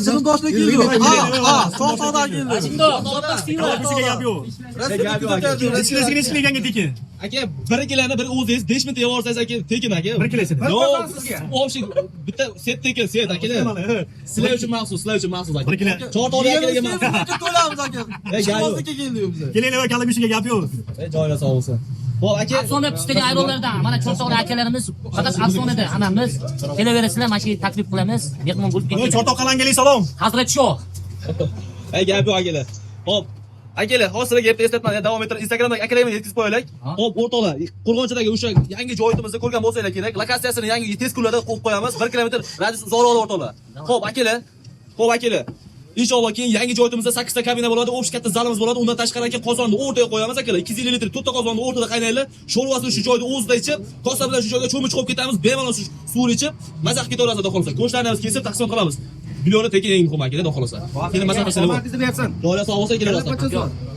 Zilindoshlik keldi. Ha, soqoqdan keldi. Kalabisiga gap yo'q. Ichkiliganga tekin. Aka, biri keladi, biri o'zingiz 5 minut yevorsangiz aka, tekin aka. Bir kilosi. Yo'q, o'sha bitta set tekin, set aka. Sizlar uchun maxsus aka. Bir kilo. Chortoqli akalarga maxsus. To'lamiz aka. Ishimizga keldik biz. Kelinglar kalabisiga gap yo'q. Joylar sog' bo'lsin. Xo'p aka, Afsona pishdagi ayollardan mana Chortoqli akalarimiz faqat afsonada hammamiz kelaverasizlar, mana shu taklif qilamiz. Mehmon bo'lib kelinglar. Chortoq qalangalik salom. Hazrat Shoh. gap yo'q akalar. Xo'p, akalar, hozir gapni eslatmang, davom ettirib Instagramdagi akalarga yetkazib qo'yaylik. Xo'p, o'rtoqlar, Qo'rg'onchidagi o'sha yangi joyimizni ko'rgan bo'lsanglar kerak. Lokatsiyasini yangi tez kunlarda qo'yib qo'yamiz. 1 kilometr radius Zoroli o'rtoqlar. Xo'p, akalar. Inshaalloh keyin yangi joyimizda 8 ta kabina bo'ladi, o'pish katta zalimiz bo'ladi. Undan tashqari aka qozonni o'rtaga qo'yamiz akalar. 250 litr to'rtta qozonni o'rtada qaynaylik. Sho'rvasini shu joyda o'zida ichib, kosa bilan shu joyga cho'mich qo'yib ketamiz. Bemalol shu suv ichib, mazaq ketaverasiz, xudo xolasa. Go'shtlarni kesib taqsim qilamiz. Bilionni tekin eng muhim akalar, xudo xolasa. Keyin masalan, bizni bersin. Joylar sog' bo'lsa kelaverasiz.